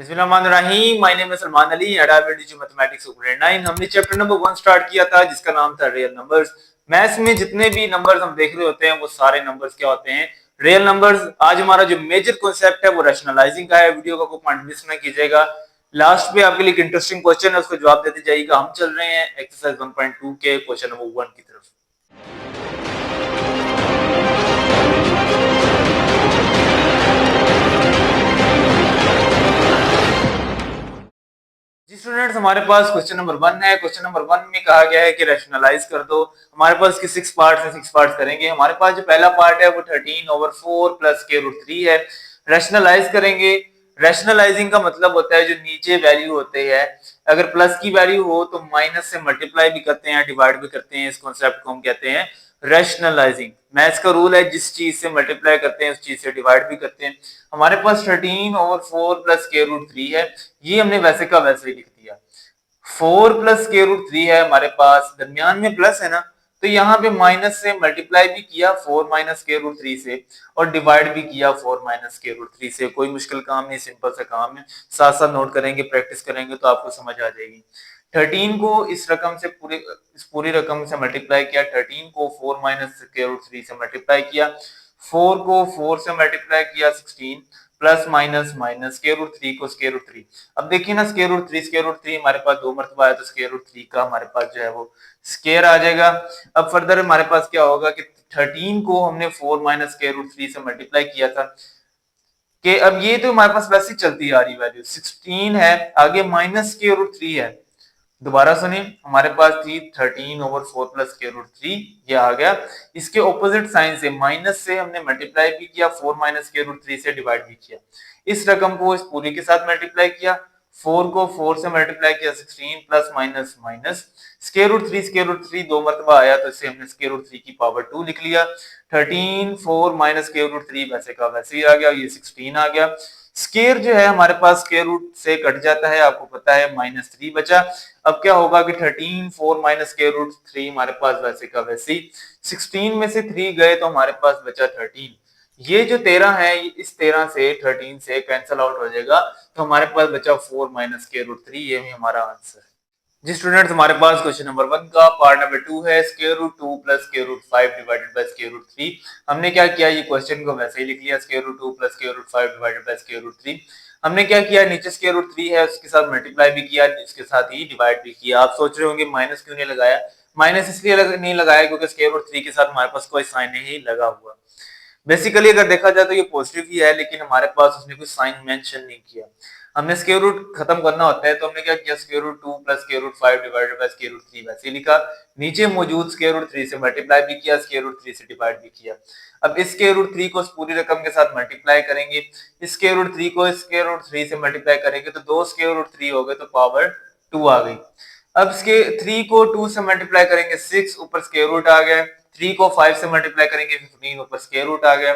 बिस्मिल्लाहिर्रहमानिर्रहीम। My name is Salman Ali and I will teach you mathematics of grade 9। हमने chapter number 1 start किया था जिसका नाम था रियल नंबर्स। मैथ्स में जितने भी नंबर्स हम देख रहे होते हैं वो सारे नंबर्स क्या होते हैं? Real numbers. आज हमारा जो मेजर कॉन्सेप्ट है वो रैशनलाइजिंग का है। वीडियो को पॉइंट मिस ना कीजिएगा। लास्ट पे आपके लिए एक इंटरेस्टिंग क्वेश्चन है, उसको जवाब देते जाइएगा। हम चल रहे हैं एक्सरसाइज 1.2 के क्वेश्चन नंबर 1 की तरफ। जी स्टूडेंट्स, हमारे पास क्वेश्चन नंबर 1 है। क्वेश्चन नंबर 1 में कहा गया है कि रैशनलाइज कर दो। हमारे पास इसके 6 पार्ट्स हैं, 6 पार्ट्स करेंगे। हमारे पास जो पहला पार्ट है वो 13/4 प्लस के रूट 3 है। रैशनलाइज करेंगे। रैशनलाइजिंग का मतलब होता है जो नीचे वैल्यू होते हैं, अगर प्लस की वैल्यू हो तो माइनस से मल्टीप्लाई भी करते हैं, डिवाइड भी करते हैं। इस कॉन्सेप्ट को हम कहते हैं रैशनलाइजिंग। मैथ्स का रूल है जिस चीज से मल्टीप्लाई करते हैं उस चीज से डिवाइड भी करते हैं। हमारे पास 13/4 प्लस के रूट 3 है। ये हमने वैसे का वैसे ही लिख दिया। 4 प्लस के रूट 3 है हमारे पास, दरमियान में प्लस है ना, तो यहाँ पे माइनस से मल्टीप्लाई भी किया 4 माइनस के रूट 3 से, और डिवाइड भी किया 4 माइनस के रूट 3 से। कोई मुश्किल काम नहीं, सिंपल सा काम है। साथ साथ नोट करेंगे, प्रैक्टिस करेंगे तो आपको समझ आ जाएगी। 13 को इस रकम से इस पूरी रकम से मल्टीप्लाई किया। 13 को 4 माइनस के रूट 3 से मल्टीप्लाई किया। 4 को 4 से मल्टीप्लाई किया। 16 plus minus minus square root 3 को स्क्वायर रूट 3। अब देखिए ना, स्क्वायर रूट 3 हमारे पास 2 मरतबा है तो स्क्वायर रूट 3 का हमारे पास जो है वो स्क्वायर आ जाएगा। अब फर्दर हमारे पास क्या होगा कि 13 को हमने 4 माइनस स्क्वायर रूट 3 से मल्टीप्लाई किया था कि अब ये तो हमारे पास वैसे ही चलती आ रही वैल्यू 16 है, आगे माइनस स्क्वायर रूट 3 है। दोबारा सुनिए, हमारे पास थी 13/4 प्लस स्क्वायर रूट 3, ये आ गया। इसके ऑपोजिट साइन से माइनस से हमने मल्टीप्लाई भी किया, 4 माइनस स्क्वायर रूट 3 से डिवाइड भी किया। इस रकम को इस पूरी के साथ मल्टीप्लाई किया। 4 को 4 से मल्टीप्लाई किया। 16 plus minus minus square root 3 दो मरतबा आया तो इसे हमने स्क्वायर रूट 3 की पावर 2 लिख लिया। 13 4 माइनस स्क्वायर रूट 3 वैसे का वैसे ही आ गया, ये 16 आ गया। स्केयर जो है हमारे पास स्केयर रूट से कट जाता है, आपको पता है, -3 बचा। अब क्या होगा कि 13 4 माइनस स्केयर रूट 3 हमारे पास वैसे का वैसे ही। 16 में से 3 गए तो हमारे पास बचा 13। ये जो 13 है इस 13 से 13 से कैंसिल आउट हो जाएगा, तो हमारे पास बचा 4 माइनस स्केयर रूट 3। ये भी हमारा आंसर है। जी स्टूडेंट्स, हमारे पास क्वेश्चन नंबर 1 का पार्ट नंबर 2 है। Square root 2 plus square root 5 divided by square root 3। हमने क्या किया, ये क्वेश्चन को वैसे ही लिख लिया। Square root 2 plus square root 5 divided by square root 3। हमने क्या किया, नीचे स्क्वायर रूट 3 है उसके साथ मल्टीप्लाई भी किया, इसके साथ ही डिवाइड भी किया। आप सोच रहे होंगे माइनस क्यों नहीं लगाया। माइनस इसलिए नहीं लगाया क्योंकि स्क्वायर रूट 3 के साथ हमारे पास कोई साइन नहीं लगा हुआ। बेसिकली अगर देखा जाए तो ये पॉजिटिव ही है, लेकिन हमारे पास उसने कोई साइन मेंशन नहीं किया। हमने स्क्वायर रूट खत्म करना होता है तो हमने क्या किया, square root 2 plus square root 5 divided by square root 3 वैसे ही लिखा। नीचे मौजूद स्क्वायर रूट 3 से मल्टीप्लाई भी किया, स्क्वायर रूट 3 से डिवाइड भी किया। अब इस स्क्वायर रूट 3 को इस पूरी रकम के साथ मल्टीप्लाई करेंगे। इस स्क्वायर रूट 3 को इस स्क्वायर रूट 3 से मल्टीप्लाई करेंगे तो दो स्क्वायर रूट 3 हो गए तो पावर 2 आ गई। अब इसके 3 को 2 से मल्टीप्लाई करेंगे 6, ऊपर स्क्वायर रूट आ गया। 3 को 5 से मल्टीप्लाई करेंगे 15, ऊपर स्क्वायर रूट आ गया।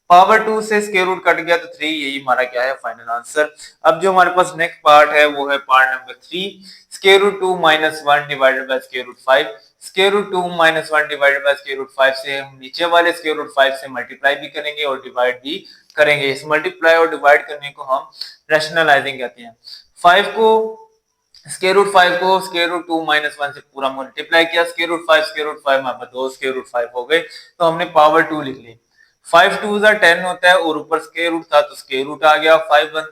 पावर 2 से स्क्वायर रूट कट गया तो 3, यही हमारा क्या है, फाइनल आंसर। अब जो हमारे पास नेक्स्ट पार्ट है वो है part number 3। Square root 2 minus 1 divided by square root 5। Square root 2 minus 1 divided by square root 5 से हम नीचे वाले स्क्वायर रूट 5 से मल्टीप्लाई भी करेंगे और डिवाइड भी करेंगे। इस मल्टीप्लाई और डिवाइड करने को हम रैशनलाइजिंग कहते हैं। 5 को स्क्वायर रूट 5 को स्क्वायर रूट 2 माइनस 1 से पूरा मल्टीप्लाई किया। स्क्वायर रूट 5 स्क्वायर रूट 5 हमारे पास दो स्क्वायर रूट 5 हो गए तो हमने पावर 2 लिख ली। 5 2 10 होता है और ऊपर स्क्वायर रूट था तो स्क्वायर रूट आ गया। 5 1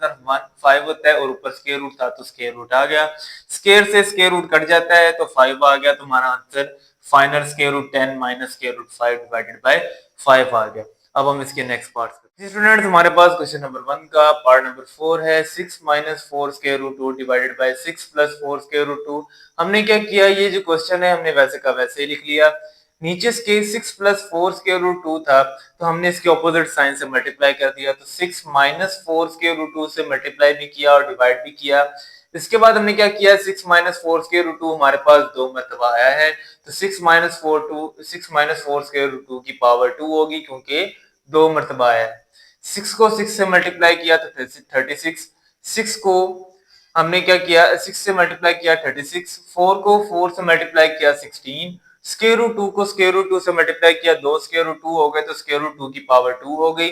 5 होता है और ऊपर स्क्वायर रूट था तो स्क्वायर रूट आ गया। स्क्वायर से स्क्वायर रूट कट जाता है तो 5 आ गया, तो हमारा answer final square root 10 minus square root 5 divided by 5 आ गया। अब हम इसके नेक्स्ट पार्ट जी स्टूडेंट्स, हमारे पास क्वेश्चन नंबर 1 का पार्ट नंबर 4 है। 6 minus 4 square root 2 divided by 6 plus 4 square root 2। हमने क्या किया, ये जो क्वेश्चन है हमने वैसे का वैसे ही लिख लिया। नीचे के 6 प्लस 4 स्क्वायर रूट 2 था तो हमने इसके ऑपोजिट साइन से मल्टीप्लाई कर दिया, तो 6 माइनस 4 स्क्वायर रूट 2 से मल्टीप्लाई भी किया और डिवाइड भी किया। इसके बाद हमने क्या किया, 6 माइनस 4 स्क्वायर रूट 2 हमारे पास दो मरतबा आया है तो 6 माइनस 4 स्क्वायर रूट 2 की पावर 2 होगी क्योंकि दो मरतबा आया है। 6 को 6 से मल्टीप्लाई किया तो 36। 6 को हमने क्या किया, 6 से मल्टीप्लाई किया 36। 4 को 4 से मल्टीप्लाई किया 16। स्क्वायर रूट 2 को स्क्वायर रूट 2 से मल्टीप्लाई किया, दो स्क्वायर रूट 2 हो गए तो स्क्वायर रूट 2 की पावर 2 हो गई।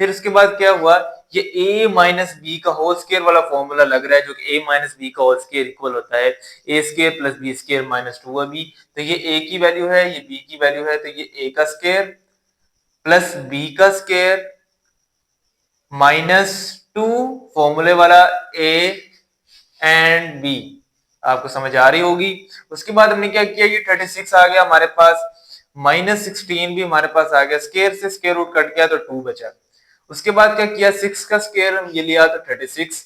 फिर उसके बाद क्या हुआ, ये a माइनस बी का होल स्क्वायर वाला फॉर्मूला लग रहा है, जो कि a माइनस बी का होल स्क्वायर इक्वल होता है a square plus B square minus 2ab। तो ये a की वैल्यू है, ये b की वैल्यू है, तो ये a का स्क्वायर प्लस b का स्क्वायर माइनस 2 फॉर्मूले वाला a एंड b। आपको समझ आ रही होगी। उसके बाद हमने क्या किया, ये 36 आ गया हमारे पास, माइनस 16 भी हमारे पास आ गया, स्क्वायर से स्क्वायर रूट कट गया तो 2 बचा। उसके बाद क्या किया, 6 का स्क्वायर हम ये लिया तो 36,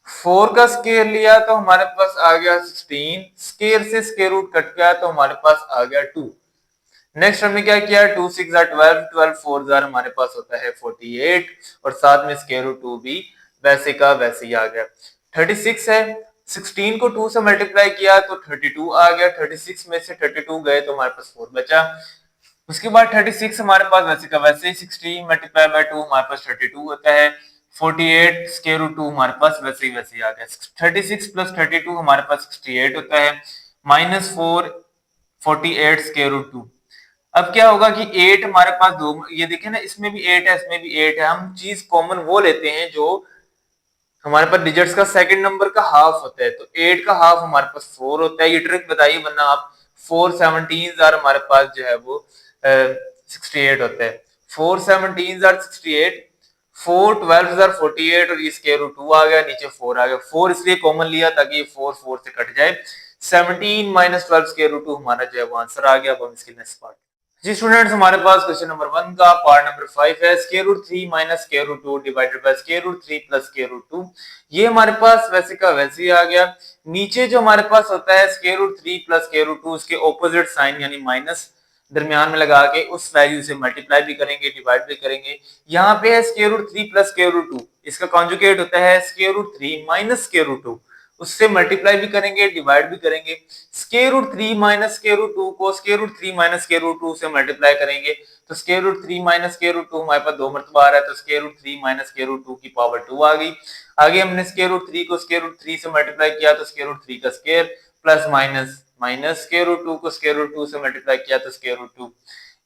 4 का स्क्वायर लिया तो हमारे पास आ गया 16, स्क्वायर से स्क्वायर रूट कट गया तो हमारे पास आ गया 2। नेक्स्ट हमने क्या किया, 2 6 12, 12 4 हमारे पास होता है 48, और साथ में स्क्वायर रूट 2 भी वैसे का वैसे ही आ गया। 36 है, 16 को 2 से मल्टीप्लाई किया तो 32 आ गया, 36 में से 32 गए तो हमारे पास 4 बचा। उसके बाद 36 हमारे पास वैसे का वैसे ही, 16 मल्टीप्लाई बाय 2 हमारे पास 32 होता है, 48 स्क्वायर रूट 2 हमारे पास वैसे ही आ गया। 36 प्लस 32 हमारे पास 68 होता है, माइनस 4 48 स्क्वायर रूट 2। अब क्या होगा कि 8 हमारे पास दो, ये देखें ना, इसमें भी 8 है, इसमें भी 8 है। हम चीज कॉमन वो लेते हैं जो हमारे पास डिजिट्स का सेकंड नंबर का हाफ होता है, तो 8 का हाफ हमारे पास 4 होता है। ये ट्रिक बताइए, वरना आप 4 17 हमारे पास जो है वो 68 होता है। 4 17 68, 4 12 48, और ये स्क्वायर रूट 2 आ गया, नीचे 4 आ गया। 4 इसलिए कॉमन लिया ताकि ये 4 4 से कट जाए। 17 माइनस 12 स्क्वायर रूट 2 हमारा जो है वो आंसर आ गया। अब हम इसके नेक्स्ट पार्ट। जी स्टूडेंट्स, हमारे पास क्वेश्चन नंबर 1 का पार्ट नंबर 5 है, square root 3 minus square root 2 divided by square root 3 plus square root 2। ये हमारे पास वैसे का वैसे ही आ गया। नीचे जो हमारे पास होता है square root 3 plus square root 2, उसके ऑपोजिट साइन यानी माइनस दरमियान में लगा के उस वैल्यू से मल्टीप्लाई भी करेंगे, डिवाइड भी करेंगे। यहाँ पे है square root 3 plus square root 2, इसका कॉन्जुगेट होता है square root 3 minus square root 2, उससे मल्टीप्लाई भी करेंगे, डिवाइड भी करेंगे। Square root 3 minus square root 2 को square root 3 minus square root 2 से मल्टीप्लाई करेंगे, तो square root 3 minus square root 2 हमारे पास 2 मरतबा आ रहा है, तो square root 3 minus square root 2 की पावर 2 आ गई। आगे हमने स्क्वायर रूट 3 को स्क्वायर रूट 3 से मल्टीप्लाई किया तो स्क्वायर रूट 3 का square plus minus minus square root 2 को स्क्वायर रूट 2 से मल्टीप्लाई किया तो स्क्वायर रूट 2।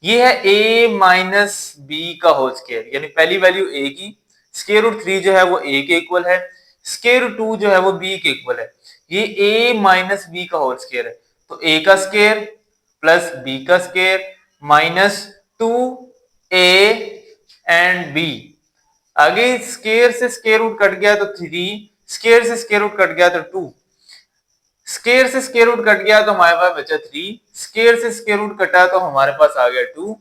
ये है a माइनस बी का होल स्क्वायर, यानी पहली वैल्यू a की, स्क्वायर रूट 3 जो है वो a के इक्वल है, स्क्वायर रूट 2 जो है वो b के इक्वल है। ये a माइनस बी का होल स्क्वायर है, तो a का स्क्वायर प्लस b का square minus 2a and b। आगे स्क्वायर से स्क्वायर रूट कट गया तो 3, स्क्वायर से स्क्वायर रूट कट गया तो 2, स्क्वायर से स्क्वायर रूट कट गया तो हमारे पास बचा 3, स्क्वायर से स्क्वायर रूट कटा तो हमारे पास आ गया 2,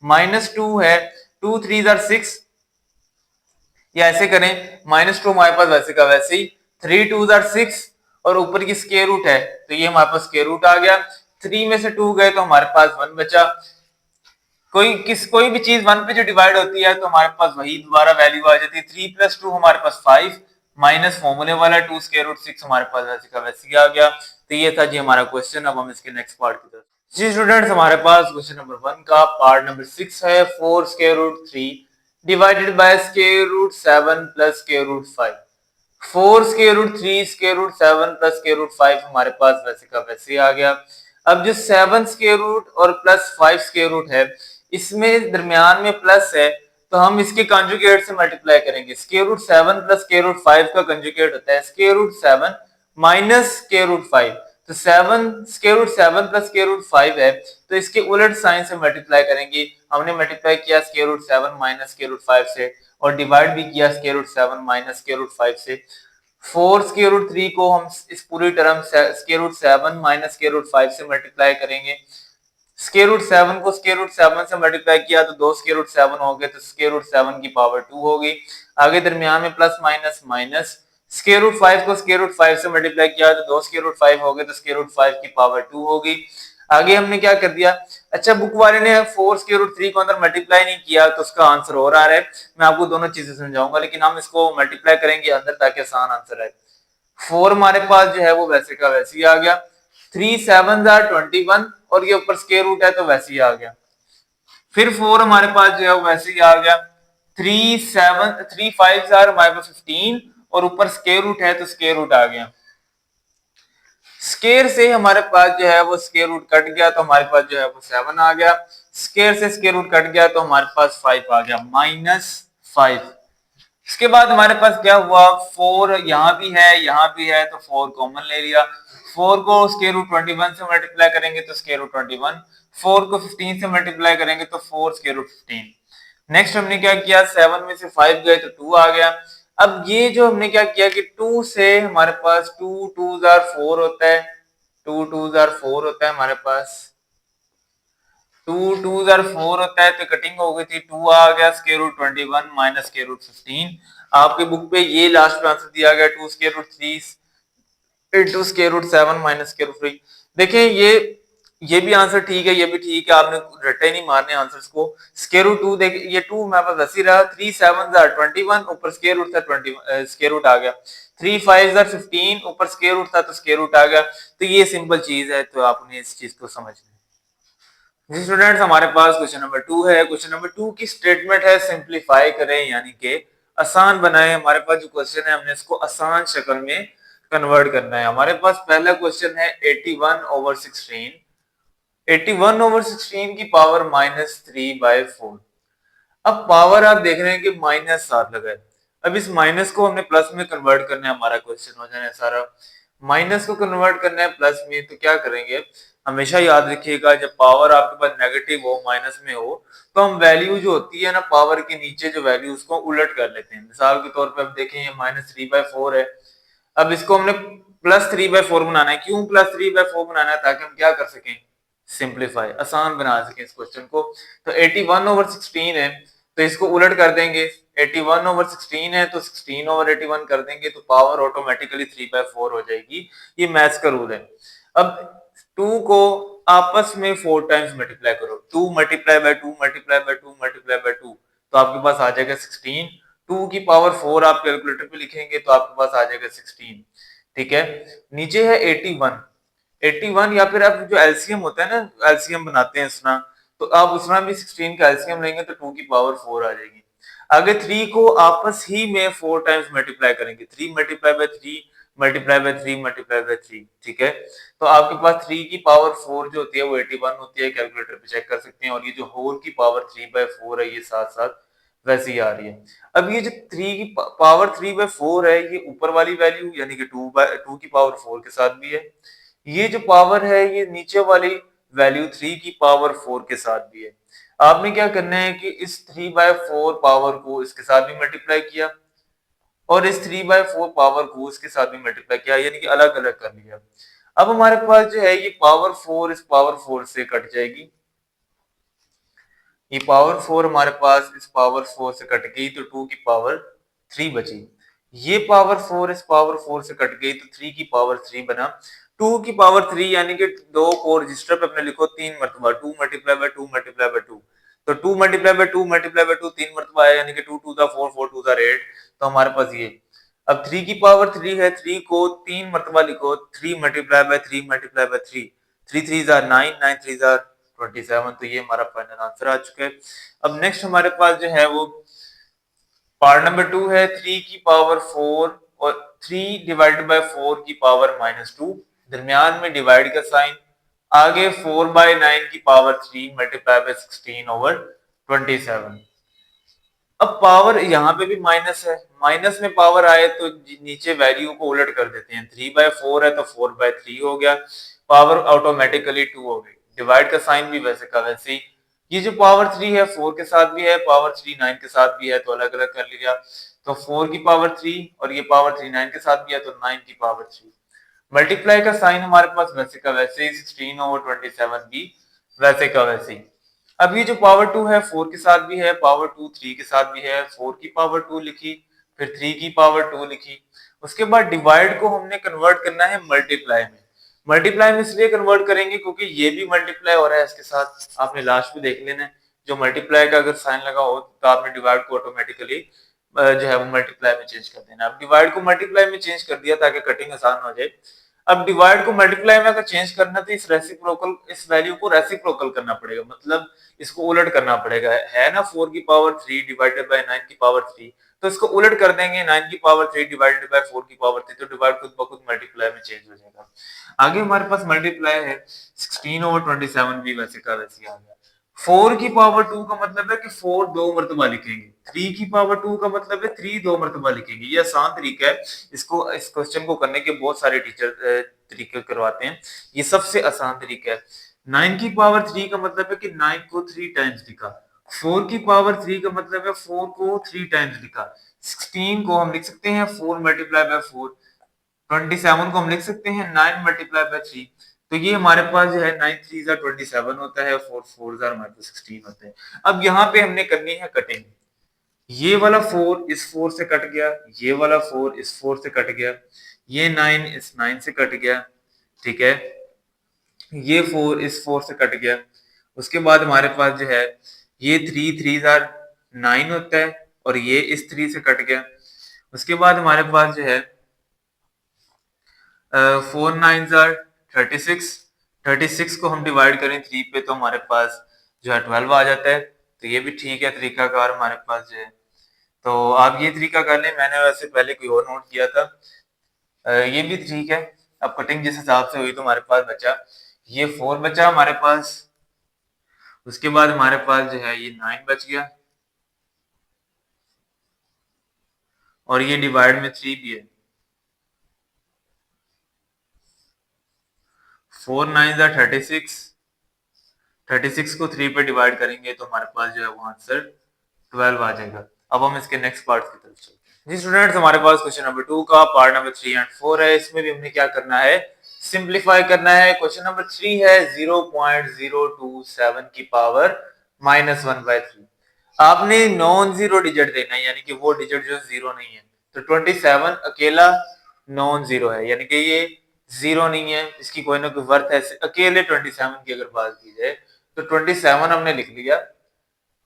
माइनस 2 है, 2 3 6, या ऐसे करें माइनस 2 हमारे पास वैसे का वैसे ही, 3 2 6, और ऊपर की स्क्वायर रूट है तो ये हमारे पास स्क्वायर रूट आ गया। 3 में से 2 गए तो हमारे पास 1 बचा। कोई भी चीज 1 पे जो डिवाइड होती है तो हमारे पास वही दोबारा वैल्यू आ जाती है। 3 प्लस 2 हमारे पास 5, माइनस फॉर्मूले वाला 2 स्क्वायर रूट 6 हमारे पास वैसे का वैसे ही आ गया। तो ये था जी हमारा क्वेश्चन। अब हम इसके नेक्स्ट पार्ट की तरफ। जी स्टूडेंट्स, हमारे पास क्वेश्चन नंबर 1 का पार्ट नंबर 6 है, 4 square root 3 divided by square root 7 plus square root 5। 4 square root 3 square root 7 plus square root 5 हमारे पास वैसे का वैसे ही आ गया। अब जो 7 स्क्वायर रूट और प्लस 5 स्क्वायर रूट है, इसमें दरमियान में प्लस है, तो हम इसके कंजुगेट से मल्टीप्लाई करेंगे। Square root 7 plus square root 5 का कंजुगेट होता है square root 7 minus square root 5। तो 7 square root 7 plus square root 5 है, तो इसके उलट साइन से मल्टीप्लाई करेंगे। हमने मल्टीप्लाई किया square root 7 minus square root 5 से, और डिवाइड भी किया square root 7 minus square root 5 से। 4 स्क्वायर रूट 3 को हम इस पूरी term square root 7 minus square root 5 से मल्टीप्लाई करेंगे। स्क्वायर रूट 7 को स्क्वायर रूट 7 से मल्टीप्लाई किया तो 2 स्क्वायर रूट 7 हो गए, तो स्क्वायर रूट 7 की पावर 2 होगी। आगे दरमियान में plus minus minus, square root 5 को स्क्वायर रूट 5 से मल्टीप्लाई किया तो 2 स्क्वायर रूट 5 हो गए, तो स्क्वायर रूट 5 की पावर 2 होगी। आगे हमने क्या कर दिया, अच्छा बुक वाले ने 4 स्क्वायर रूट 3 को अंदर मल्टीप्लाई नहीं किया तो उसका आंसर और आ रहा है। मैं आपको दोनों चीजें समझाऊंगा, लेकिन हम इसको मल्टीप्लाई करेंगे अंदर ताकि आसान आंसर आए। 4 हमारे पास जो है वो वैसे का वैसे ही आ गया, 3 7 21, और ये ऊपर स्क्वायर रूट है तो वैसे ही आ गया। फिर 4 हमारे पास जो है वो वैसे ही आ गया, 3 5 हमारे पास 15, और ऊपर स्क्वायर रूट है तो स्क्वायर रूट आ गया। स्क्वायर से हमारे पास जो है वो स्क्वायर रूट कट गया तो हमारे पास जो है वो 7 आ गया। स्क्वायर से स्क्वायर रूट कट गया तो हमारे पास 5 आ गया, माइनस 5। इसके बाद हमारे पास क्या हुआ, 4 यहाँ भी है तो 4 कॉमन ले लिया। 4 को स्क्वायर रूट 21 से मल्टीप्लाई करेंगे तो स्क्वायर रूट 21, 4 को 15 से मल्टीप्लाई करेंगे तो 4 स्क्वायर रूट 15। नेक्स्ट हमने क्या किया, 7 में से 5 गए तो 2 आ गया। अब ये जो हमने क्या किया कि 2 से हमारे पास 2 2 जार 4 होता है, 2 2 जार 4 होता है हमारे पास, 2 2 जार 4 होता है तो कटिंग हो गई थी, 2 आ गया square root 21 minus square root 15। आपके बुक पे ये लास्ट में आंसर दिया गया 2 square root 3 into square root 7 minus square root 3। देखें ये भी आंसर ठीक है, ये भी ठीक है, आपने रटे नहीं मारने आंसर्स को। स्क्वायर रूट 2 देख, ये 2 मेरे पास वैसे रहा, 3 7 जार 21 ऊपर स्क्वायर रूट था 20 स्क्वायर रूट आ गया, 3 5 जार 15 ऊपर स्क्वायर रूट था तो स्क्वायर रूट आ गया। तो ये सिंपल चीज है, तो आपने इस चीज को समझना है। जी स्टूडेंट्स, हमारे पास क्वेश्चन नंबर 2 है। क्वेश्चन नंबर 2 की स्टेटमेंट है सिंप्लीफाई करें, यानी कि आसान बनाएं। हमारे पास जो क्वेश्चन है हमने इसको आसान शक्ल में कन्वर्ट करना है। हमारे पास पहला क्वेश्चन है 81 ओवर 16, 81 ओवर 16 की पावर -3/4। अब पावर आप देख रहे हैं कि -7 लगा है। अब इस माइनस को हमने प्लस में कन्वर्ट करना है, हमारा क्वेश्चन हो जाना है सारा। माइनस को कन्वर्ट करना है प्लस में, तो क्या करेंगे, हमेशा याद रखिएगा जब पावर आपके पास नेगेटिव हो, माइनस में हो, तो हम वैल्यू जो होती है ना पावर के नीचे जो वैल्यू, उसको उलट कर लेते हैं। मिसाल के तौर पे अब देखें ये -3/4 है, अब इसको हमने +3/4 बनाना है। क्यों +3/4 बनाना है, ताकि हम क्या कर सकें, सिंप्लीफाई, आसान बना सकें इस क्वेश्चन को। तो 81 ओवर 16 है तो इसको उलट कर देंगे, 81 ओवर 16 है तो 16 ओवर 81 कर देंगे तो पावर ऑटोमेटिकली 3/4 हो जाएगी। ये मैथ्स का रूल है। अब 2 को आपस में 4 टाइम्स मल्टीप्लाई करो, 2 multiply by 2 multiply by 2 multiply by 2, तो आपके पास आ जाएगा 16। 2 की पावर 4 आप कैलकुलेटर पे लिखेंगे तो आपके पास आ जाएगा 16। ठीक है, नीचे है 81, 81 या फिर आप जो एलसीएम होता है ना, एलसीएम बनाते हैं उसना, तो आप उसना भी 16 का एलसीएम लेंगे तो 2 की पावर 4 आ जाएगी। आगे 3 को आपस ही में 4 टाइम्स मल्टीप्लाई करेंगे, 3 multiply by 3 multiply by 3 multiply by 3। ठीक है, तो आपके पास 3 की पावर 4 जो होती है वो 81 होती है, कैलकुलेटर पे चेक कर सकते हैं। और ये जो होल की पावर 3/4 है ये साथ साथ वैसी आ रही है। अब ये जो 3 की पावर 3/4 है, ये ऊपर वाली वैल्यू यानी कि 2 की पावर 4 के साथ भी है। ये जो पावर है ये नीचे वाली वैल्यू 3 की पावर 4 के साथ भी है। आपने क्या करना है कि इस 3/4 पावर को इसके साथ भी मल्टीप्लाई किया और इस 3/4 पावर को इसके साथ भी मल्टीप्लाई किया, यानी कि अलग अलग कर लिया। अब हमारे पास जो है ये पावर 4 इस पावर 4 से कट जाएगी, ये पावर 4 हमारे पास इस पावर 4 से कट गई तो 2 की पावर 3 बची। ये पावर 4 इस पावर 4 से कट गई तो 3 की पावर 3 बना। 2 की पावर 3 यानी कि 2 को रजिस्टर पे अपने लिखो 3 मरतबा, 2 मल्टीप्लाई बाय 2 मल्टीप्लाई बाय 2, तो 2 मल्टीप्लाई बाय 2 मल्टीप्लाई बाय 2 3 मरतबा आया, यानी कि 2 2 4 4 2 8। तो हमारे पास ये, अब 3 की पावर 3 है, 3 को 3 मरतबा लिखो, 3 मल्टीप्लाई बाय 3 मल्टीप्लाई बाय 3, 3 3 9 9 3 27। तो ये हमारा फाइनल आंसर आ चुका है। अब नेक्स्ट हमारे पास जो है वो पार्ट नंबर 2 है, 3 की पावर 4 और 3 डिवाइडेड बाय 4 की पावर -2, दरमियान में डिवाइड का साइन, आगे 4/9 की पावर 3 मल्टीप्लाई बाय 16 ओवर 27। अब पावर यहाँ पे भी माइनस है, माइनस में पावर आए तो नीचे वैल्यू को उलट कर देते हैं, 3/4 है तो 4/3 हो गया, पावर ऑटोमेटिकली 2 हो गई, डिवाइड का साइन भी वैसे का वैसे ही। ये जो पावर 3 है 4 के साथ भी है, पावर 3 9 के साथ भी है, तो अलग अलग कर लिया। तो 4 की पावर 3 और ये पावर 3 9 के साथ भी है तो 9 की पावर 3। मल्टीप्लाई का साइन हमारे पास वैसे का वैसे ही, 16 ओवर 27 भी वैसे का वैसे ही। अब ये जो पावर 2 है 4 के साथ भी है, पावर 2 3 के साथ भी है, 4 की पावर 2 लिखी, फिर 3 की पावर 2 लिखी। उसके बाद डिवाइड को हमने कन्वर्ट करना है मल्टीप्लाई में। मल्टीप्लाई में इसलिए कन्वर्ट करेंगे क्योंकि ये भी मल्टीप्लाई हो रहा है इसके साथ, आपने लास्ट में देख लेना है। जो मल्टीप्लाई का अगर साइन लगा हो तो आपने डिवाइड को ऑटोमेटिकली जो है वो मल्टीप्लाई में चेंज कर देना। अब डिवाइड को मल्टीप्लाई में चेंज कर दिया ताकि कटिंग आसान हो जाए। अब डिवाइड को मल्टीप्लाई में अगर चेंज करना तो इस रेसिप्रोकल, इस वैल्यू को रेसिप्रोकल करना पड़ेगा, मतलब इसको उलट करना पड़ेगा। है ना 4 की पावर 3 डिवाइडेड बाय 9 की पावर 3, तो इसको उलट कर देंगे, 9 की पावर 3 डिवाइडेड बाय 4 की पावर 3, तो डिवाइड खुद ब खुद मल्टीप्लाई में चेंज हो जाएगा। आगे हमारे पास मल्टीप्लाई है, 16 ओवर 27 भी वैसे का वैसे आ गया। 4 की पावर 2 का मतलब है कि 4 दो मरतबा लिखेंगे, 3 की पावर 2 का मतलब है 3 दो मरतबा लिखेंगे। ये आसान तरीका है, इसको इस क्वेश्चन को करने के बहुत सारे टीचर तरीके करवाते हैं, ये सबसे आसान तरीका है। 9 की पावर 3 का मतलब है कि 9 को 3 टाइम्स लिखा, 4 की पावर 3 का मतलब है 4 को 3 टाइम्स लिखा, 16 को हम लिख सकते हैं 4 मल्टीप्लाई बाय 4, 27 को हम लिख सकते हैं 9 मल्टीप्लाई बाय 3। तो ये हमारे पास जो है 9 3 ज़ा 27 होता है, 4 4 ज़ा हमारे पास 16 होते हैं। अब यहाँ पे हमने करनी है कटिंग, ये वाला 4 इस 4 से कट गया, ये वाला 4 इस 4 से कट गया, ये 9 इस 9 से कट गया, ठीक है, ये 4 इस 4 से कट गया। उसके बाद हमारे पास जो है ये 3 3 ज़ा 9 होता है और ये इस 3 से कट गया। उसके बाद हमारे पास जो है 4 9 ज़ार 36, 36 को हम डिवाइड करें 3 पे तो हमारे पास जो है 12 आ जाता है। तो ये भी ठीक है तरीकाकार हमारे पास जो है। तो आप ये तरीका कर लें, मैंने वैसे पहले कोई और नोट किया था। ये भी ठीक है। अब कटिंग जिस हिसाब से हुई तो हमारे पास बचा ये 4 बचा हमारे पास। उसके बाद हमारे पास जो है ये 9 बच गया और ये डिवाइड में 3 भी है। 4 9 ज़ा 36, 36 को 3 पे डिवाइड करेंगे तो हमारे पास जो है वो आंसर 12 आ जाएगा। अब हम इसके नेक्स्ट पार्ट की तरफ चलते हैं। जी स्टूडेंट्स, हमारे पास क्वेश्चन नंबर 2 का पार्ट नंबर 3 एंड 4 है। इसमें भी हमने क्या करना है, सिंप्लीफाई करना है। क्वेश्चन नंबर 3 है 0.027 की पावर -1/3। आपने नॉन जीरो डिजिट देना है, यानी कि वो डिजिट जो जीरो नहीं है। तो 27 अकेला नॉन जीरो है, यानी कि ये जीरो नहीं है, इसकी कोई ना कोई वर्थ है। अकेले 27 की अगर बात की जाए तो 27 हमने लिख लिया।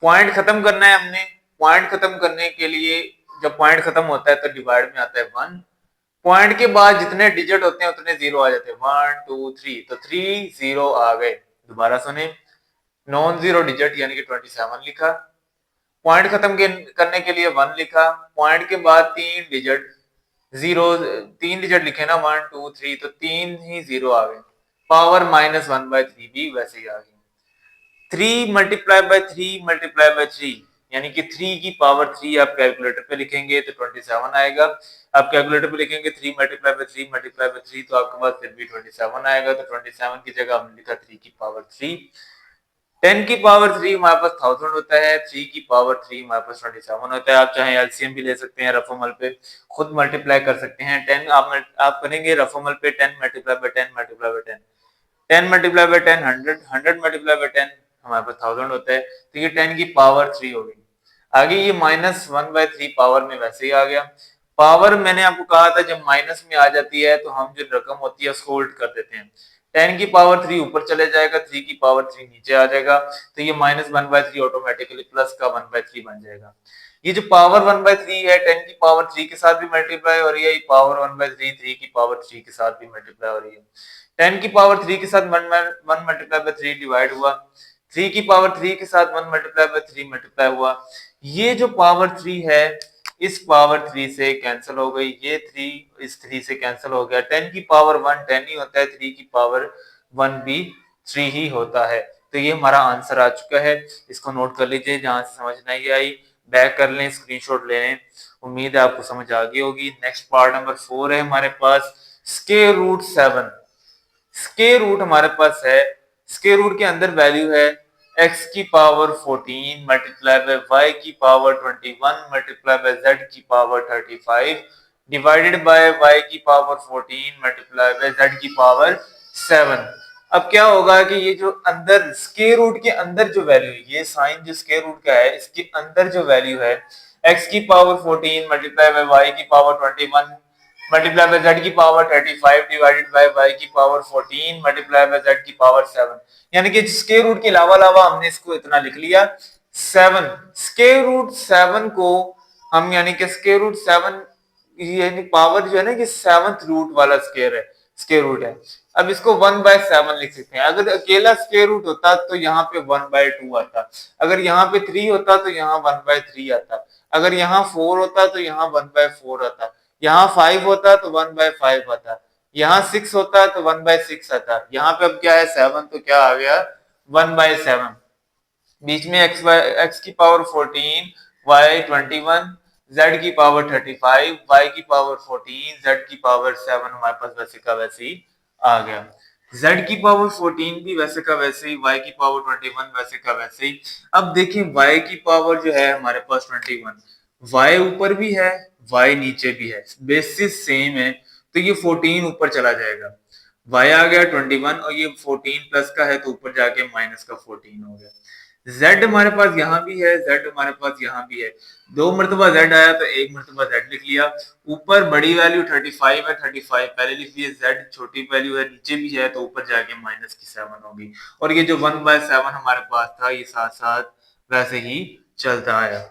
पॉइंट खत्म करना है हमने, पॉइंट खत्म करने के लिए जब पॉइंट खत्म होता है तो डिवाइड में आता है 1। पॉइंट के बाद जितने डिजिट होते हैं उतने जीरो आ जाते हैं, 1 2 3, तो 3 जीरो आ गए। दोबारा सुने, नॉन जीरो डिजिट यानी कि 27 लिखा, पॉइंट खत्म करने के लिए 1 लिखा, पॉइंट के बाद 3 डिजिट जीरो, 3 डिजिट लिखे ना 1 2 3, तो 3 ही जीरो आ गए। पावर -1/3 भी वैसे ही आ गई। 3 मल्टीप्लाई बाय 3 मल्टीप्लाई बाय 3 यानी कि 3 की पावर 3 आप कैलकुलेटर पे लिखेंगे तो 27 आएगा। आप कैलकुलेटर पे लिखेंगे 3 मल्टीप्लाई बाय 3 मल्टीप्लाई बाय 3 तो आपके पास फिर भी 27 आएगा। तो 27 की जगह हमने लिखा 3 की पावर 3। 10 की पावर 3 हमारे पास 1000 होता है, 3 की पावर 3 हमारे पास 27 होता है। आप चाहे एलसीएम भी ले सकते हैं, रफमल पे खुद मल्टीप्लाई कर सकते हैं। 10 आप करेंगे रफमल पे 10 multiply by 10 multiply by 10, 10 multiply by 10 100, 100 multiply by 10 हमारे पास 1000 होता है। तो ये 10 की पावर 3 हो गई। आगे ये -1/3 पावर में वैसे ही आ गया। पावर मैंने आपको कहा था जब माइनस में आ जाती है तो हम जो रकम होती है उसको उल्ट कर देते हैं। 10 की पावर 3 ऊपर चले जाएगा, 3 की पावर 3 नीचे आ जाएगा, तो ये -1/3 ऑटोमेटिकली प्लस का 1/3 बन जाएगा। ये जो पावर 1/3 है 10 की पावर 3 के साथ भी मल्टीप्लाई हो रही है, ये पावर 1/3 3 की पावर 3 के साथ भी मल्टीप्लाई हो रही है। 10 की पावर 3 के साथ 1 मल्टीप्लाई बाय 3 डिवाइड हुआ, 3 की पावर 3 के साथ 1 मल्टीप्लाई बाय 3 मल्टीप्लाई हुआ। ये जो पावर 3 है इस पावर 3 से कैंसिल हो गई, ये 3 इस 3 से कैंसिल हो गया। 10 की पावर 1 10 ही होता है, 3 की पावर 1 भी 3 ही होता है। तो ये हमारा आंसर आ चुका है। इसको नोट कर लीजिए, जहां से समझ नहीं आई बैक कर लें, स्क्रीनशॉट ले लें। उम्मीद है आपको समझ आ गई होगी। नेक्स्ट पार्ट नंबर 4 है हमारे पास स्क्वायर रूट 7। स्क्वायर रूट हमारे पास है, स्क्वायर रूट के अंदर वैल्यू है x की पावर 14 मल्टीप्लाई बाय y की पावर 21 मल्टीप्लाई बाय z की पावर 35 डिवाइडेड बाय y की पावर 14 मल्टीप्लाई बाय z की पावर 7। अब क्या होगा कि ये जो अंदर स्क्वायर रूट के अंदर जो वैल्यू है, ये साइन जो स्क्वायर रूट का है इसके अंदर जो वैल्यू है x की पावर 14 मल्टीप्लाई बाय y की पावर 21 मल्टीप्लाई बाय z की पावर 35 डिवाइडेड बाय y की पावर 14 मल्टीप्लाई बाय z की पावर 7। यानी कि स्क्वायर रूट के अलावा हमने इसको इतना लिख लिया 7। स्क्वायर रूट 7 को हम यानी कि स्क्वायर रूट 7 यानी पावर जो है ना कि 7th रूट वाला स्क्वायर रूट है। अब इसको 1/7 लिख सकते हैं। अगर अकेला स्क्वायर रूट होता तो यहाँ पे 1/2 आता, अगर यहाँ पे 3 होता तो यहाँ 1/3 आता, अगर यहाँ 4 होता तो यहाँ 1/4 आता, यहाँ 5 होता तो 1/5 आता, यहाँ 6 होता तो 1/6 आता। यहाँ पे अब क्या है 7 तो क्या आ गया 1/7। बीच में एक्स की पावर 14, वाई 21, जेड की पावर 35, वाई की पावर 14, जेड की पावर 7 हमारे पास वैसे का वैसे ही आ गया। जेड की पावर 14 भी वैसे का वैसे ही, वाई की पावर 21 वैसे का वैसे ही। अब देखें वाई की पावर जो है हमारे पास 21, वाई ऊपर भी है, वाई नीचे भी है, बेसिस सेम है, तो ये 14 ऊपर चला जाएगा। वाई आ गया 21 और ये 14 प्लस का है तो ऊपर जाके माइनस का 14 हो गया। z हमारे पास यहाँ भी है, z हमारे पास यहाँ भी है, दो मरतबा z आया तो एक मरतबा z लिख लिया। ऊपर बड़ी वैल्यू 35 है, 35 पहले लिख दिए, z छोटी वैल्यू है नीचे भी है तो ऊपर जाके माइनस की 7 होगी। और ये जो 1/7 हमारे पास था ये साथ साथ वैसे ही चलता आया।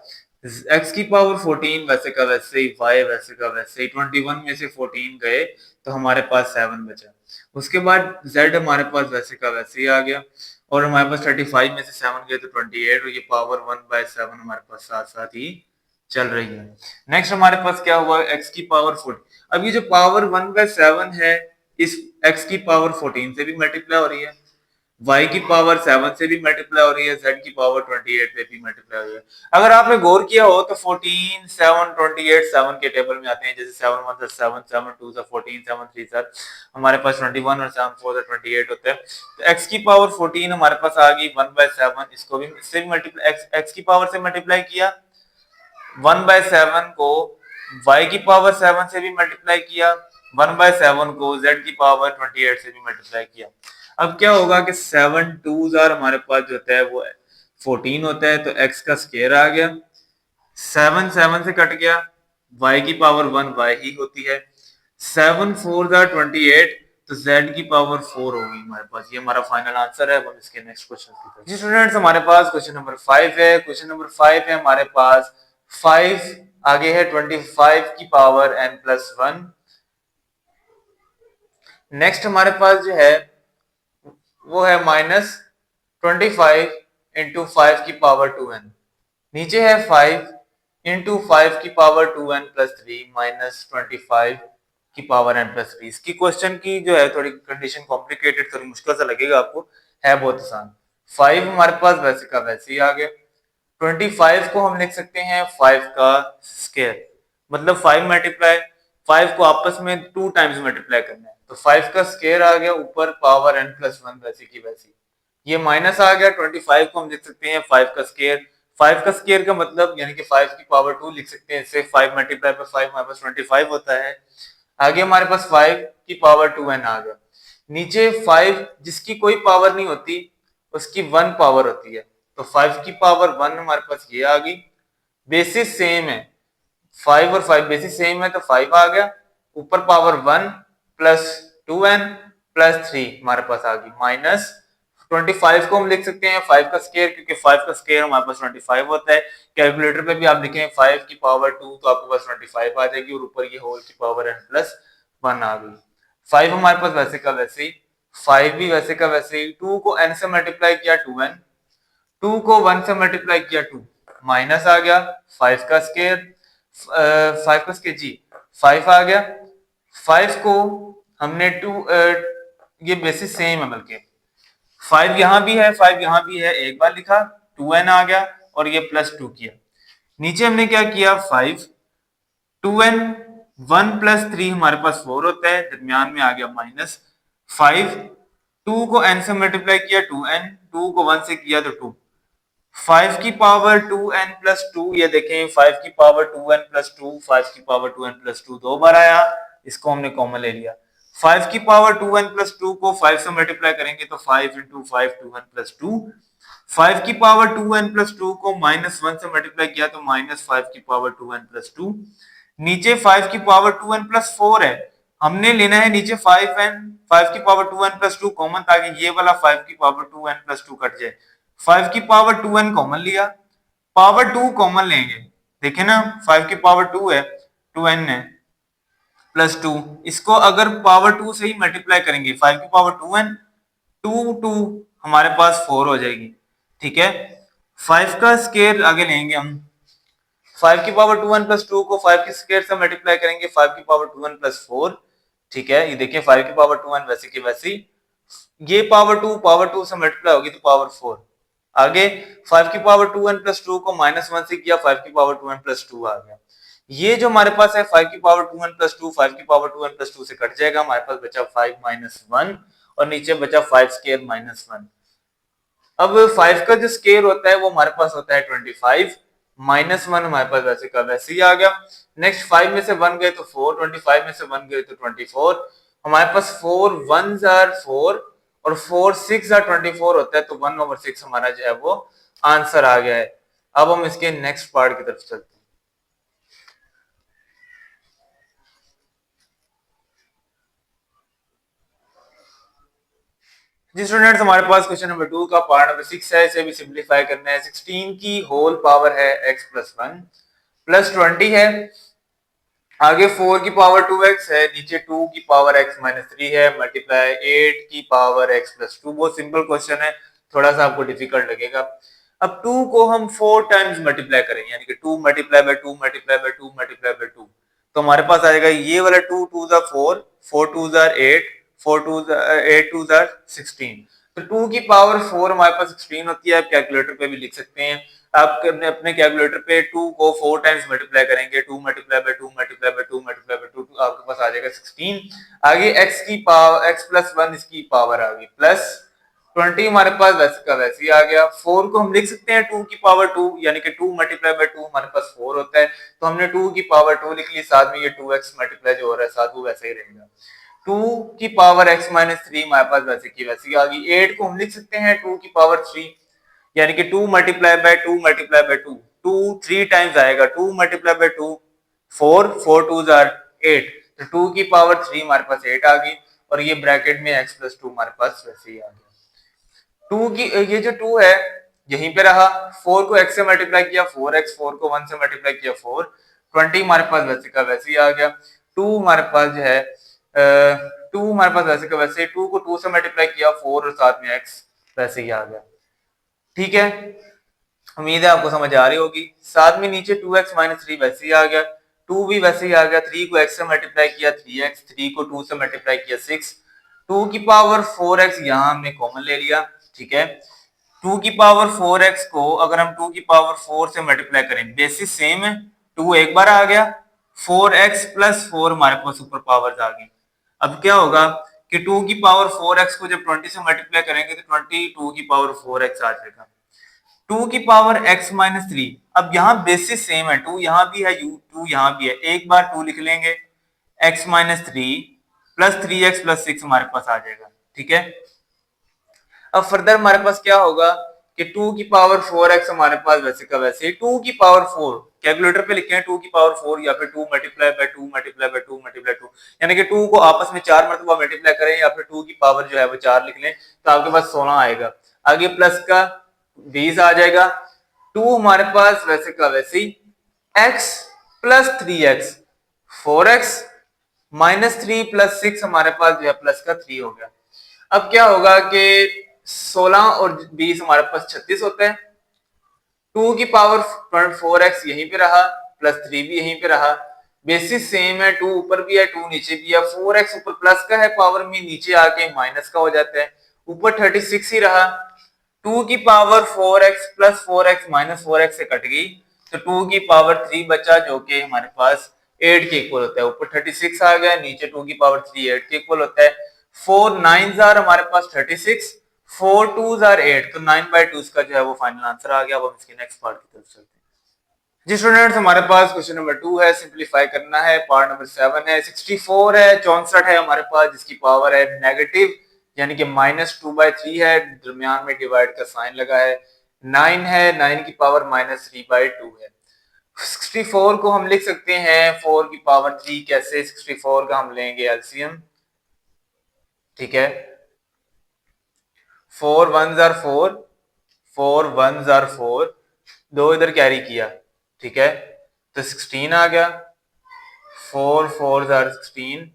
x की पावर 14 वैसे का वैसे ही, y वैसे का वैसे ही, 21 में से 14 गए तो हमारे पास 7 बचा। उसके बाद z हमारे पास वैसे का वैसे ही आ गया और हमारे पास 35 में से 7 गए तो 28 और ये पावर 1/7 हमारे पास साथ साथ ही चल रही है। नेक्स्ट हमारे पास क्या हुआ, x की पावर 14। अब ये जो पावर 1/7 है इस x की पावर 14 से भी मल्टीप्लाई हो रही है, y की पावर 7 से भी मल्टीप्लाई हो रही है, z की पावर 28 पे भी मल्टीप्लाई हो रही है। अगर आपने गौर किया हो तो 14, 7, 28 7 के टेबल में आते हैं, जैसे 7 1 7, 7 2 14, 7 3 7, हमारे पास 21 और 7 4 28 होता है। तो x की पावर 14 हमारे पास आ गई 1/7, इसको भी इससे भी मल्टीप्लाई x की पावर से मल्टीप्लाई किया, 1/7 को y की पावर 7 से भी मल्टीप्लाई किया, 1/7 को z की पावर 28 से भी मल्टीप्लाई किया। अब क्या होगा कि 7 2s हमारे पास जो होता है वो 14 होता है, तो x का स्क्वायर आ गया, 7 7 से कट गया, y की पावर 1 y ही होती है, 7 4 28, तो z की पावर 4 होगी हमारे पास। ये हमारा फाइनल आंसर है। अब इसके नेक्स्ट क्वेश्चन की तरफ जी स्टूडेंट्स, हमारे पास क्वेश्चन नंबर 5 है। क्वेश्चन नंबर 5 है हमारे पास 5 आगे है 25 की पावर n+1। नेक्स्ट हमारे पास जो है वो है -25 इंटू 5 की पावर 2n। नीचे है 5 इंटू 5 की पावर 2n प्लस 3 -25 की पावर n प्लस 3। इसकी क्वेश्चन की जो है थोड़ी कंडीशन कॉम्प्लिकेटेड, थोड़ी मुश्किल सा लगेगा आपको, है बहुत आसान। 5 हमारे पास वैसे का वैसे ही आ गया। 25 को हम लिख सकते हैं 5 का स्क्वायर, मतलब 5 मल्टीप्लाई 5 को आपस में 2 टाइम्स मल्टीप्लाई करना है, तो 5 का स्क्वायर आ गया, ऊपर पावर n+1 वैसे की वैसी। ये माइनस आ गया, 25 को हम लिख सकते हैं 5 का स्क्वायर। 5 का स्क्वायर का मतलब यानी कि 5 की पावर 2 लिख सकते हैं, इससे 5 मल्टीप्लाई बाय 5 हमारे पास 25 होता है। आगे हमारे पास 5 की पावर 2n आ गया। नीचे 5 जिसकी कोई पावर नहीं होती उसकी 1 पावर होती है, तो 5 की पावर 1 हमारे पास ये आ गई। बेसिस सेम है, 5 और 5 बेसिस सेम है तो 5 आ गया, ऊपर पावर 1 प्लस 2n प्लस 3 हमारे पास आ गई, माइनस 25 को हम लिख सकते हैं 5 का स्क्वायर, क्योंकि 5 का स्क्वायर हमारे पास 25 होता है। कैलकुलेटर पे भी आप लिखें 5 की पावर 2 तो आपके पास 25 आ जाएगी और ऊपर ये होल की पावर n+1 आ गई। 5 हमारे पास वैसे का वैसे ही, 5 भी वैसे का वैसे ही, 2 को n से मल्टीप्लाई किया 2n, 2 को 1 से मल्टीप्लाई किया 2, माइनस आ गया 5 का स्क्वायर, 5 का स्क्वायर जी 5 आ गया। 5 को हमने 2 ये बेसिस सेम है, बल्कि 5 यहाँ भी है 5 यहाँ भी है, एक बार लिखा 2n आ गया और ये +2 किया। नीचे हमने क्या किया 5 2n 1 + 3 हमारे पास 4 होता है, दरमियान में आ गया -5, 2 को n से मल्टीप्लाई किया 2n, 2 को 1 से किया तो 2, 5 की पावर 2n प्लस 2, ये देखें 5 की पावर 2n प्लस 2, 5 की पावर 2n प्लस 2 दो बार आया, इसको हमने कॉमन ले लिया। 5 की पावर 2n प्लस 2 को 5 से मल्टीप्लाई करेंगे तो 5 इंटू 5 2n प्लस 2, 5 की पावर 2n प्लस 2 को -1 से मल्टीप्लाई किया तो -5 की पावर 2n प्लस 2। नीचे 5 की पावर 2n प्लस 4 है, हमने लेना है नीचे 5 की पावर 2n प्लस 2 कॉमन, ताकि ये वाला 5 की पावर 2n प्लस 2 कट जाए। 5 की पावर 2n कॉमन लिया, पावर 2 कॉमन लेंगे, देखे ना 5 की पावर 2 है 2n है प्लस 2, इसको अगर पावर 2 से ही मल्टीप्लाई करेंगे 5 की पावर 2n 2 2 हमारे पास 4 हो जाएगी, ठीक है। 5 का स्क्वायर आगे लेंगे हम, 5 की पावर 2n प्लस 2 को 5 के स्क्वायर से मल्टीप्लाई करेंगे 5 की पावर 2n प्लस 4, ठीक है। ये देखिए 5 की पावर 2n वैसे की वैसी, ये पावर 2 से मल्टीप्लाई होगी तो पावर 4, आगे 5 की पावर 2n+2 को -1 से किया, 5 की पावर 2n+2 आ गया। ये जो हमारे पास है 5 की पावर 2n+2, 5 की पावर 2n+2 से कट जाएगा, हमारे पास बचा 5 - 1 और नीचे बचा 5 स्क्वायर -1। अब 5 का जो स्क्वायर होता है वो हमारे पास होता है 25, -1 हमारे पास वैसे का वैसे ही आ गया। नेक्स्ट 5 में से 1 गए तो 4, 25 में से 1 गए तो 24। हमारे पास 4 1s आर 4 और 4 6 आर 24 होता है, तो 1/6 हमारा जो है वो आंसर आ गया है। अब हम इसके नेक्स्ट पार्ट की तरफ चलते हैं। जी स्टूडेंट्स, हमारे पास क्वेश्चन नंबर 2 का पार्ट नंबर 6 है। इसे भी सिंप्लीफाई करना है। 16 की होल पावर है x+1 प्लस 20 है, आगे 4 की पावर 2x है, नीचे 2 की पावर x-3 है, मल्टीप्लाई 8 की पावर x+2। बहुत सिंपल क्वेश्चन है, थोड़ा सा आपको डिफिकल्ट लगेगा। अब 2 को हम 4 टाइम्स मल्टीप्लाई करेंगे, यानी कि 2 multiply by 2 multiply by 2 multiply by 2, तो हमारे पास आएगा ये वाला 2 2s are 4, 4 2s are 8, 4 2s 8 2s are 16। तो 2 की पावर 4 हमारे पास 16 होती है। आप कैलकुलेटर पे भी लिख सकते हैं। आप अपने कैलकुलेटर पे 2 को 4 टाइम्स मल्टीप्लाई करेंगे, 2 multiply by 2 multiply by 2 multiply by 2, आपके पास आ जाएगा 16। आगे x की पावर x+1 इसकी पावर आ गई प्लस 20, हमारे पास वैसे का वैसे ही आ गया। 4 को हम लिख सकते हैं 2 की पावर 2, यानी कि 2 मल्टीप्लाई बाय 2 हमारे पास 4 होता है, तो हमने 2 की पावर 2 लिख ली, साथ में ये 2x मल्टीप्लाई जो हो रहा है साथ वो वैसे ही रहेगा। 2 की पावर x-3 हमारे पास वैसे की वैसे ही आ गई। 8 को हम लिख सकते हैं 2 की पावर 3, यानी कि 2 multiply by 2 multiply by 2, 2 3 times आएगा। 2 मल्टीप्लाई बाय 2 4, 4 2s आर 8, तो 2 की पावर 3 हमारे पास 8 आ गई, और ये ब्रैकेट में x+2 हमारे पास वैसे ही आ गया। 2 की ये जो 2 है यहीं पे रहा, 4 को x से मल्टीप्लाई किया 4x, 4 को 1 से मल्टीप्लाई किया 4, 20 हमारे पास वैसे का वैसे ही आ गया। 2 हमारे पास जो है 2 हमारे पास वैसे का वैसे, 2 को 2 से मल्टीप्लाई किया 4 और साथ में x वैसे ही आ गया। ठीक है, उम्मीद है आपको समझ आ रही होगी। साथ में नीचे 2x-3 वैसे ही आ गया, 2 भी वैसे ही आ गया। 3 को x से मल्टीप्लाई किया 3x, 3 को 2 से मल्टीप्लाई किया 6, 2 की पावर 4x यहाँ हमने कॉमन ले लिया। ठीक है, 2 की पावर 4x को अगर हम 2 की पावर 4 से मल्टीप्लाई करें, बेसिस सेम है, 2 एक बार आ गया, 4x प्लस 4 हमारे पास सुपर पावर्स आ गई। अब क्या होगा कि 2 की पावर 4x को जब 20 से मल्टीप्लाई करेंगे तो 22 की पावर 4x आ जाएगा। 2 की पावर x-3, अब यहाँ बेसिस सेम है, 2 यहाँ भी है, 2 यहाँ भी है, एक बार 2 लिख लेंगे, x-3 प्लस 3x प्लस 6 हमारे पास आ जाएगा। ठीक है, अब फर्दर हमारे पास क्या होगा कि 2 की पावर 4x हमारे पास वैसे का वैसे ही 2 की पावर 4 कैलकुलेटर पे लिखे हैं 2 की पावर 4 या फिर 2 multiply by 2 multiply by 2 multiply 2, यानी कि 2 को आपस में 4 मरतबा मल्टीप्लाई करें या फिर 2 की पावर जो है वो 4 लिख लें, तो आपके पास 16 आएगा। आगे प्लस का 20 आ जाएगा। 2 हमारे पास वैसे का वैसे ही x plus 3x, 4x -3 plus 6 हमारे पास जो है प्लस का 3 हो गया। अब क्या होगा कि 16 और 20 हमारे पास 36 होता है। 2 की पावर 4x यहीं पे रहा, प्लस 3 भी यहीं पे रहा, बेसिस सेम है, 2 ऊपर भी है 2 नीचे भी है, 4x ऊपर प्लस का है पावर में, नीचे आके माइनस का हो जाता है, ऊपर 36 ही रहा। 2 की power 4x plus 4x minus 4x से कट गई, तो 2 की पावर 3 बचा जो कि हमारे पास 8 के इक्वल होता है। ऊपर 36 आ गया, नीचे 2 की पावर 3 8 के इक्वल होता है। 4 9s आर हमारे पास 36, 4 2s आर 8, तो 9/2 का जो है वो फाइनल आंसर आ गया। अब हम इसके नेक्स्ट पार्ट की तरफ चलते हैं। जी स्टूडेंट्स, हमारे पास क्वेश्चन नंबर 2 है, सिंप्लीफाई करना है। पार्ट नंबर 7 है, 64 है, 64 है हमारे पास, जिसकी पावर है नेगेटिव, यानी कि -2/3 है, दरमियान में डिवाइड का साइन लगा है। 9 है, 9 की पावर -3/2 है। 64 को हम लिख सकते हैं 4 की पावर 3, कैसे? 64 का हम लेंगे एलसीएम। ठीक है, 4 1s आर 4, 4 1s आर 4, 2 इधर कैरी किया। ठीक है, तो 16 आ गया, 4 4s आर 16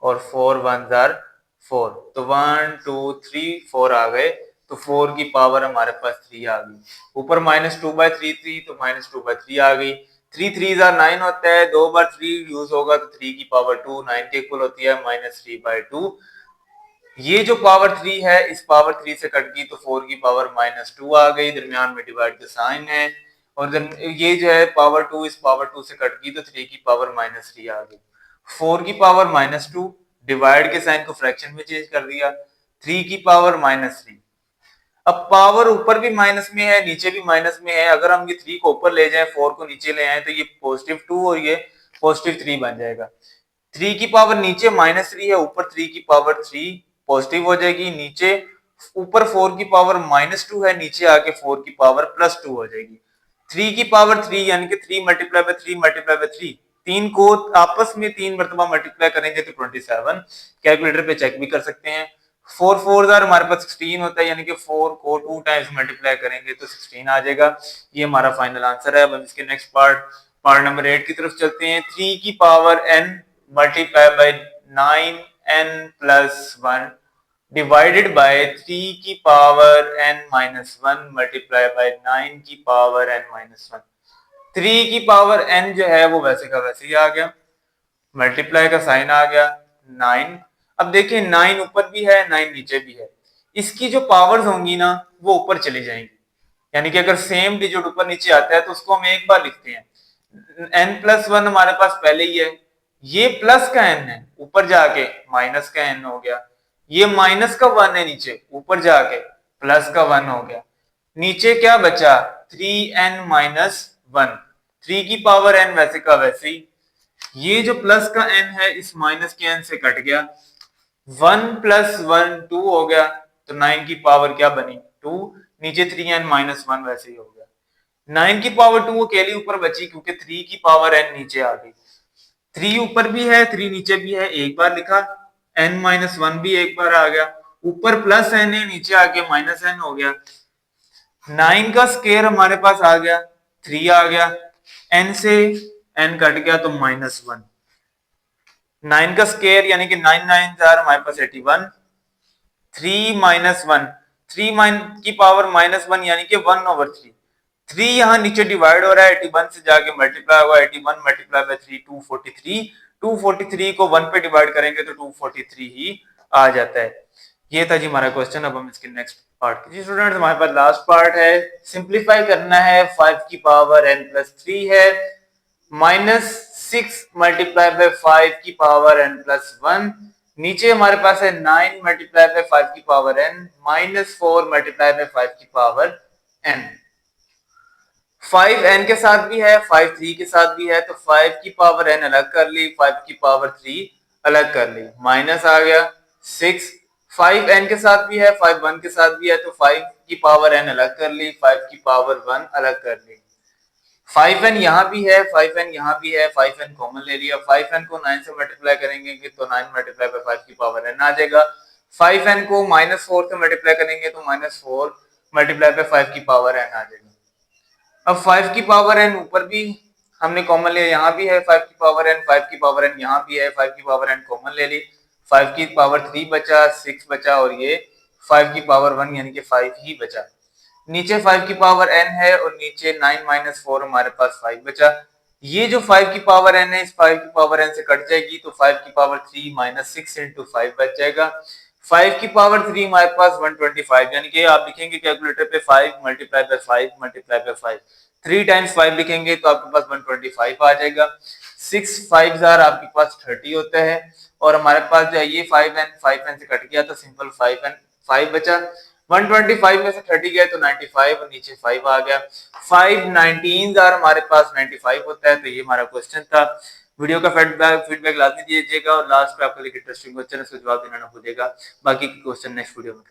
और 4 1s आर 4, तो 1 2 3 4 आ गए, तो 4 की पावर हमारे पास 3 आ गई। ऊपर -2/3 थी तो -2/3 आ गई। 3 3s आर 9 होता है, 2 बार 3 यूज होगा तो 3 की पावर 2 9 के इक्वल होती है, -3/2 ये जो पावर 3 है इस पावर 3 से कट गई तो 4 की पावर -2 आ गई, दरमियान में डिवाइड का साइन है, और ये जो है पावर 2 इस पावर 2 से कट गई तो 3 की पावर -3 आ गई। 4 की पावर -2 डिवाइड के साइन को फ्रैक्शन में चेंज कर दिया, 3 की पावर -3। अब पावर ऊपर भी माइनस में है नीचे भी माइनस में है, अगर हम ये 3 को ऊपर ले जाएं 4 को नीचे ले आए तो ये +2 और ये +3 बन जाएगा। 3 की पावर नीचे -3 है, ऊपर 3 की पावर 3 पॉजिटिव हो जाएगी, नीचे ऊपर 4 की पावर -2 है, नीचे आके 4 की पावर +2 हो जाएगी। 3 की पावर 3 यानी कि 3 मल्टीप्लाई बाय 3 मल्टीप्लाई बाय 3, 3 को आपस में 3 मरतबा मल्टीप्लाई करेंगे तो 27। कैलकुलेटर पे चेक भी कर सकते हैं। 4 4 हमारे पास 16 होता है, यानी कि 4 को 2 टाइम्स मल्टीप्लाई करेंगे तो 16 आ जाएगा। ये हमारा फाइनल आंसर है। अब इसके नेक्स्ट पार्ट नंबर 8 की तरफ चलते हैं। 3 की power n multiply by 9n plus 1 divided bye 3 की power n minus 1 multiply by 9 की पावर n माइनस 1। 3 की पावर n जो है वो वैसे का वैसे ही आ गया, मल्टीप्लाई का साइन आ गया 9। अब देखिए 9 ऊपर भी है 9 नीचे भी है, इसकी जो पावर्स होंगी ना वो ऊपर चली जाएंगी, यानी कि अगर सेम डिजिट ऊपर नीचे आता है तो उसको हम एक बार लिखते हैं। n+1 हमारे पास पहले ही है, ये प्लस का n है ऊपर जाके माइनस का n हो गया, ये माइनस का 1 है नीचे ऊपर जाके प्लस का 1 हो गया, नीचे क्या बचा 3n-1, 3 की पावर n वैसे का वैसे ही, ये जो प्लस का n है इस माइनस के n से कट गया, 1 + 1 2 हो गया, तो 9 की पावर क्या बनी 2, नीचे 3n-1 वैसे ही हो गया। 9 की पावर 2 अकेली ऊपर बची क्योंकि 3 की पावर n नीचे आ गई, 3 ऊपर भी है 3 नीचे भी है, एक बार लिखा, n-1 भी एक बार आ गया, ऊपर प्लस n है नीचे आके -n हो गया, 9 का स्केयर हमारे पास आ गया 3 आ गया, n से n कट गया तो -1, 9 का स्केयर यानी कि 9 9 हमारे पास 81, 3 -1, 3 की पावर -1 यानी कि 1/3, 3 यहाँ नीचे डिवाइड हो रहा है 81 से जाके मल्टीप्लाई हुआ, 81 मल्टीप्लाई बाय 3 243, 243 को 1 पे डिवाइड करेंगे तो 243 ही आ जाता है। ये था जी हमारा क्वेश्चन। अब हम इसके नेक्स्ट पार्ट जी स्टूडेंट्स हमारे पास लास्ट पार्ट है, सिंप्लीफाई करना है, 5 की पावर n+3 है, -6 मल्टीप्लाई बाय 5 की पावर n+1, नीचे हमारे पास है 9 मल्टीप्लाई बाय 5 की पावर n, -4 मल्टीप्लाई बाय 5 की पावर n। 5 n के साथ भी है 5 3 के साथ भी है, तो 5 की पावर n अलग कर ली, 5 की पावर 3 अलग कर ली, माइनस आ गया 6, 5 n के साथ भी है 5 1 के साथ भी है, तो 5 की पावर n अलग कर ली, 5 की पावर 1 अलग कर ली, 5n यहाँ भी है 5n यहाँ भी है, 5n कॉमन ले लिया, 5n को 9 से मल्टीप्लाई करेंगे तो 9 मल्टीप्लाई बाय 5 की पावर n आ जाएगा, 5n को -4 से मल्टीप्लाई करेंगे तो -4 मल्टीप्लाई बाय 5 की पावर n आ जाएगा। अब 5 की पावर n ऊपर भी हमने कॉमन लिया, यहाँ भी है 5 की पावर n, 5 की पावर n यहाँ भी है, 5 की पावर n कॉमन ले ली, 5 की पावर 3 बचा, 6 बचा, और ये 5 की पावर 1 यानी कि 5 ही बचा। नीचे 5 की पावर n है और नीचे 9 - 4 हमारे पास 5 बचा, ये जो 5 की पावर n है इस 5 की पावर n से कट जाएगी तो 5 की पावर 3 - 6 × 5 बच जाएगा। 5 की पावर 3 हमारे पास 125, यानी कि आप लिखेंगे कैलकुलेटर पे 5 multiply by 5 multiply by 5, 3 times 5 लिखेंगे तो आपके पास 125 आ जाएगा। 6 5 आपके पास 30 होता है, और हमारे पास जो है ये 5n से कट गया तो सिंपल 5 बचा, 125 में से 30 गया तो 95 और नीचे 5 आ गया, 5 19 हमारे पास 95 होता है। तो ये हमारा क्वेश्चन था। वीडियो का फीडबैक लाजमी दीजिएगा, और लास्ट पे आपको इंटरेस्टिंग क्वेश्चन है उसका जवाब देना ना भूलिएगा। बाकी के क्वेश्चन नेक्स्ट वीडियो में